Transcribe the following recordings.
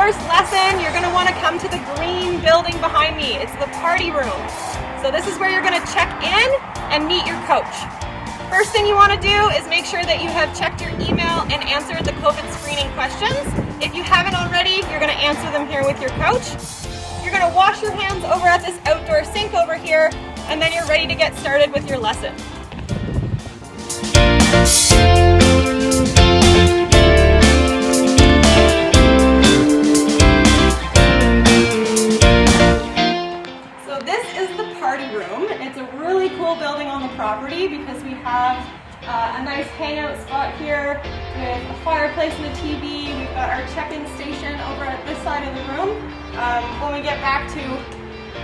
first lesson, you're going to want to come to the green building behind me. It's the party room. So this is where you're going to check in and meet your coach. First thing you want to do is make sure that you have checked your email and answered the COVID screening questions. If you haven't already, you're going to answer them here with your coach. You're going to wash your hands over at this outdoor sink over here, and then you're ready to get started with your lesson. So this is the party room. It's a really cool building on the property because we have a nice hangout spot here with a fireplace and a TV. We've got our check-in station over at this side of the room. When we get back to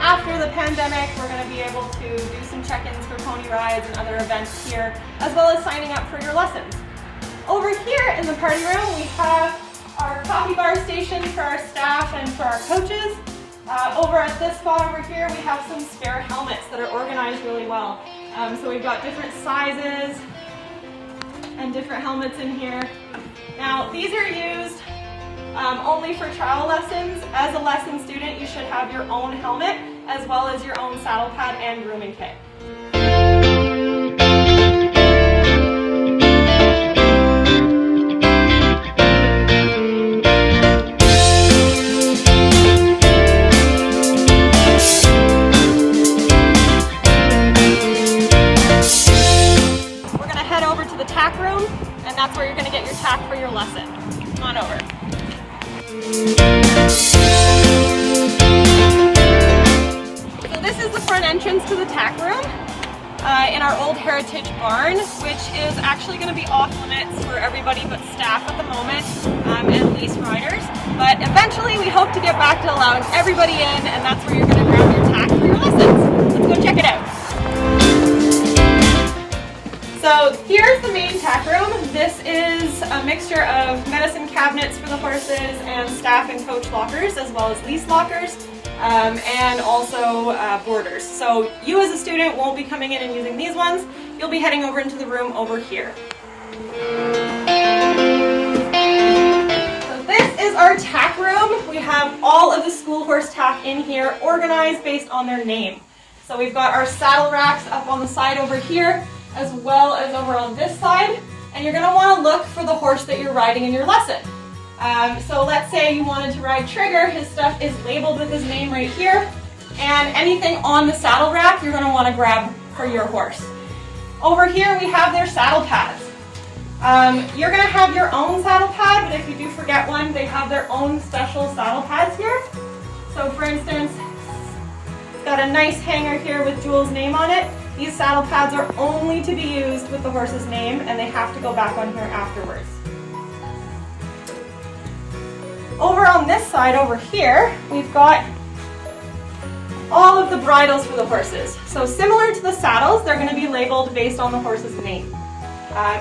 after the pandemic, we're going to be able to do some check-ins for pony rides and other events here, as well as signing up for your lessons. Over here in the party room, we have our coffee bar station for our staff and for our coaches. Over at this spot over here, we have some spare helmets that are organized really well. So we've got different sizes and different helmets in here. Now, these are used only for trial lessons. As a lesson student, you should have your own helmet as well as your own saddle pad and grooming kit. We're going to head over to the tack room, and that's where you're going to get your tack for your lesson. Come on over. So this is the front entrance to the tack room in our old heritage barn, which is actually going to be off limits for everybody but staff at the moment and lease riders. But eventually we hope to get back to allowing everybody in, and that's where you're going to grab your tack for your lessons. Let's go check it out. So here's the main tack room. This is a mixture of medicine cabinets for the horses and staff and coach lockers, as well as lease lockers, and also boarders. So you as a student won't be coming in and using these ones. You'll be heading over into the room over here. So this is our tack room. We have all of the school horse tack in here, organized based on their name. So we've got our saddle racks up on the side over here, as well as over on this side, and you're going to want to look for the horse that you're riding in your lesson. So let's say you wanted to ride Trigger. His stuff is labeled with his name right here, and anything on the saddle rack you're going to want to grab for your horse. Over here we have their saddle pads. You're going to have your own saddle pad, but if you do forget one, they have their own special saddle pads here. So for instance, it's got a nice hanger here with Jewel's name on it. These saddle pads are only to be used with the horse's name, and they have to go back on here afterwards. Over on this side over here, we've got all of the bridles for the horses. So similar to the saddles, they're going to be labeled based on the horse's name.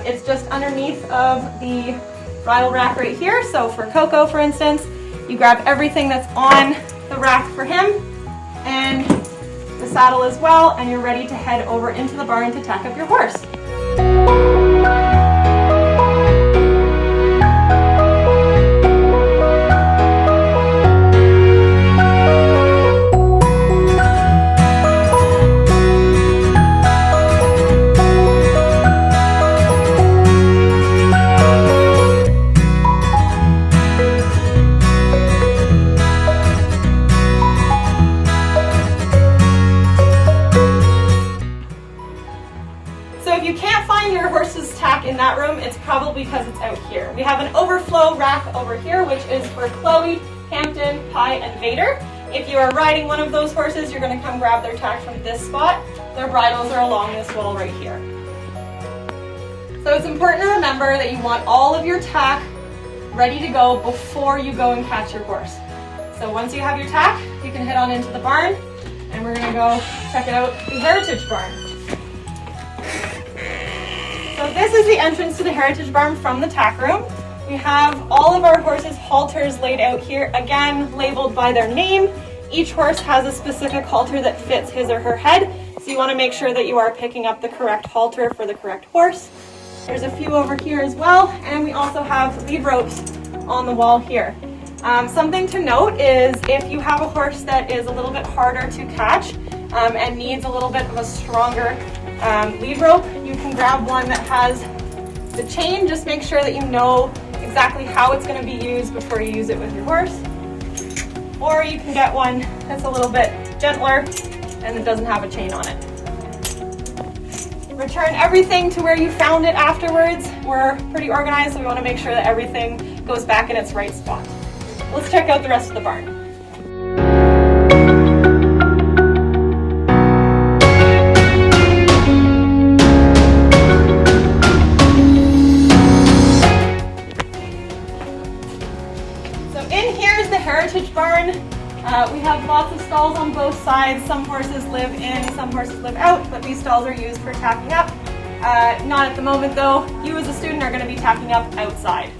It's just underneath of the bridle rack right here. So for Coco, for instance, you grab everything that's on the rack for him, and the saddle as well, and you're ready to head over into the barn to tack up your horse. In that room, it's probably because it's out here. We have an Overflow rack over here, which is for Chloe, Hampton, Pie, and Vader. If you are riding one of those horses, you're going to come grab their tack from this spot. Their bridles are along this wall right here. So it's important to remember that you want all of your tack ready to go before you go and catch your horse. So once you have your tack, you can head on into the barn, and we're going to go check it out, the Heritage Barn. So this is the entrance to the Heritage Barn from the tack room. We have all of our horses' halters laid out here, again labeled by their name. Each horse has a specific halter that fits his or her head, so you want to make sure that you are picking up the correct halter for the correct horse. There's a few over here as well, and we also have lead ropes on the wall here. Something to note is if you have a horse that is a little bit harder to catch and needs a little bit of a stronger lead rope, you can grab one that has the chain. Just make sure that you know exactly how it's going to be used before you use it with your horse. Or you can get one that's a little bit gentler and it doesn't have a chain on it. Return everything to where you found it afterwards. We're pretty organized, so we want to make sure that everything goes back in its right spot. Let's check out the rest of the barn. So in here is the heritage barn. We have lots of stalls on both sides. Some horses live in, some horses live out, but these stalls are used for tacking up. Not at the moment though. You as a student are going to be tacking up outside.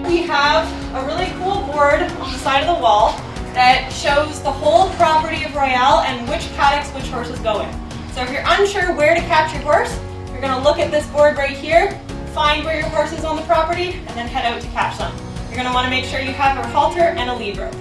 We have a really cool board on the side of the wall that shows the whole property of Royale and which paddocks which horses go in. So if you're unsure where to catch your horse, you're going to look at this board right here, find where your horse is on the property, and then head out to catch them. You're going to want to make sure you have a halter and a lead rope.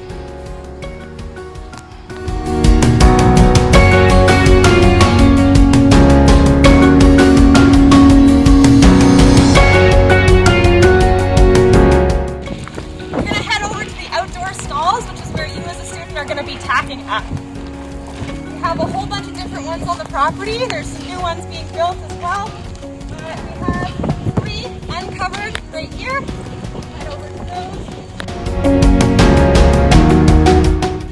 We're going to head over to the outdoor stalls, which is where you as a student are going to be tacking up. We have a whole bunch of different ones on the property. There's some new ones being built as well. We have 3 uncovered right here. You're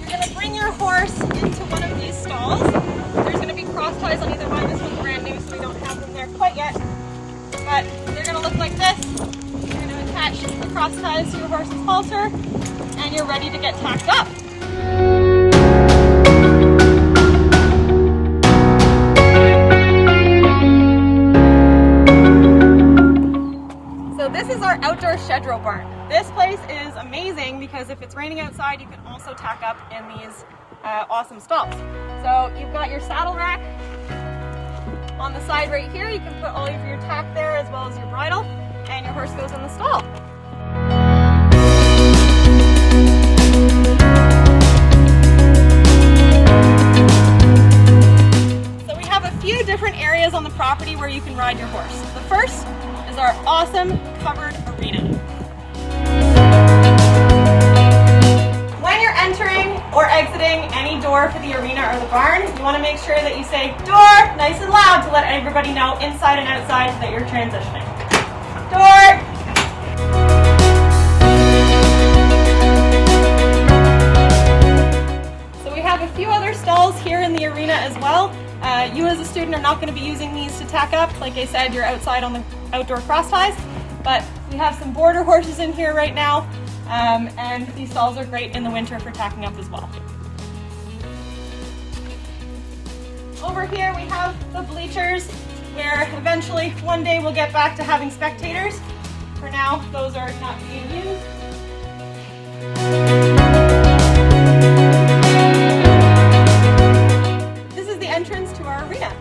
going to bring your horse into one of these stalls. There's going to be cross ties on either one. This one's brand new, so we don't have them there quite yet. But they're going to look like this. You're going to attach the cross ties to your horse's halter, and you're ready to get tacked up. So this is our outdoor shed row barn. This place is amazing because if it's raining outside, you can also tack up in these awesome stalls. So you've got your saddle rack on the side right here. You can put all of your tack there as well as your bridle, and your horse goes in the stall. So we have a few different areas on the property where you can ride your horse. The first is our awesome covered arena. When you're entering or exiting any door for the arena or the barn, you want to make sure that you say door nice and loud to let everybody know inside and outside that you're transitioning. Door! So we have a few other stalls here in the arena as well. You as a student are not going to be using these to tack up. Like I said, you're outside on the outdoor cross ties, but we have some border horses in here right now, and these stalls are great in the winter for tacking up as well. Over here we have the bleachers, where eventually one day we'll get back to having spectators. For now, those are not being used. This is the entrance to our arena.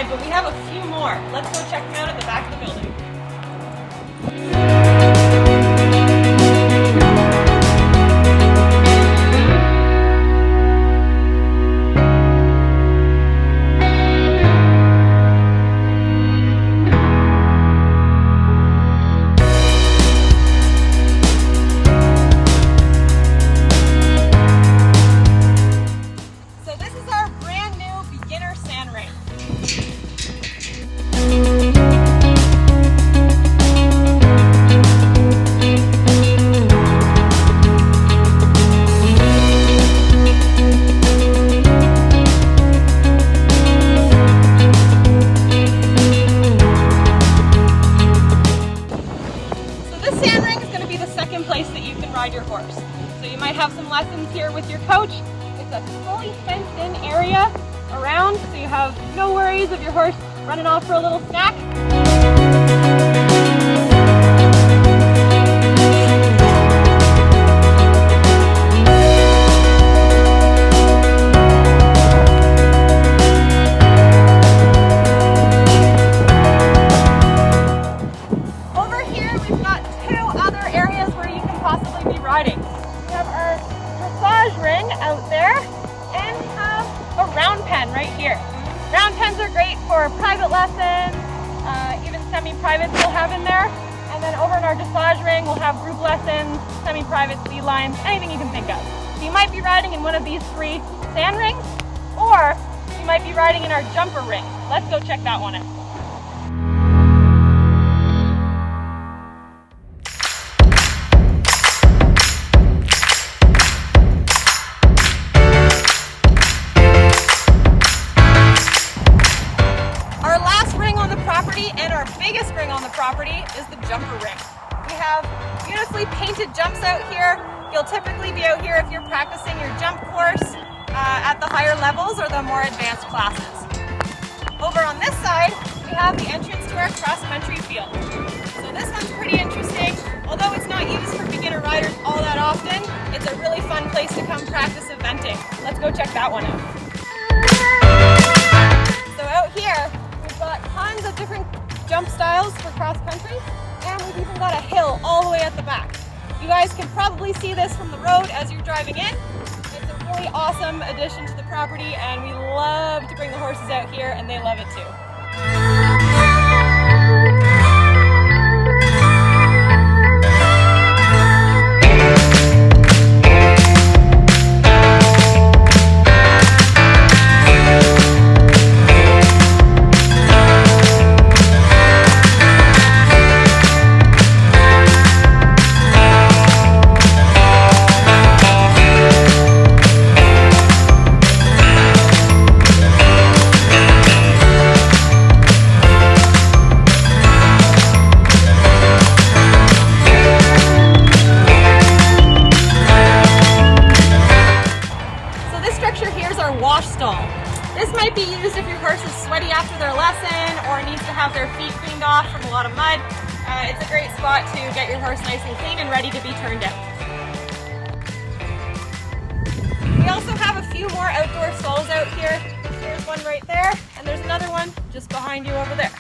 But we have a few more. Let's go check them out at the back of the building. So this is our brand new beginner sand ring. Your horse. So you might have some lessons here with your coach. It's a fully fenced in area, around so you have no worries of your horse running off for a little snack. Over here we've got two other areas where you can possibly be riding. We have our dressage ring out there, and we have a round pen right here. Round pens are great for private lessons, even semi-privates we'll have in there. And then over in our dressage ring, we'll have group lessons, semi-private speed lines, anything you can think of. So you might be riding in one of these three sand rings, or you might be riding in our jumper ring. Let's go check that one out. And our biggest ring on the property is the jumper ring. We have beautifully painted jumps out here. You'll typically be out here if you're practicing your jump course at the higher levels or the more advanced classes. Over on this side, we have the entrance to our cross-country field. So this one's pretty interesting. Although it's not used for beginner riders all that often, it's a really fun place to come practice eventing. Let's go check that one out. So out here, we've got tons of different jump styles for cross country, and we've even got a hill all the way at the back. You guys can probably see this from the road as you're driving in. It's a really awesome addition to the property, and we love to bring the horses out here, and they love it too. This might be used if your horse is sweaty after their lesson or needs to have their feet cleaned off from a lot of mud. It's a great spot to get your horse nice and clean and ready to be turned out. We also have a few more outdoor stalls out here. There's one right there, and there's another one just behind you over there.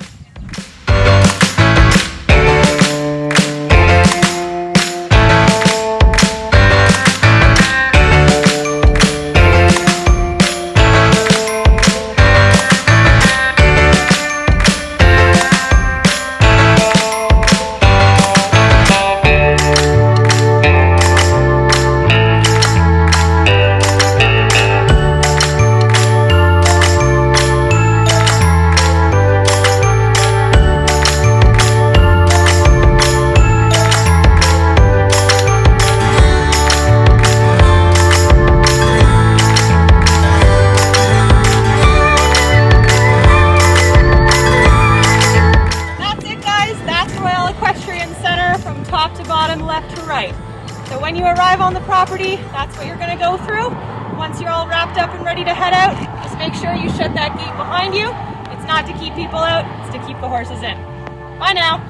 Top to bottom, left to right. So when you arrive on the property, that's what you're going to go through. Once you're all wrapped up and ready to head out, just make sure you shut that gate behind you. It's not to keep people out, it's to keep the horses in. Bye now.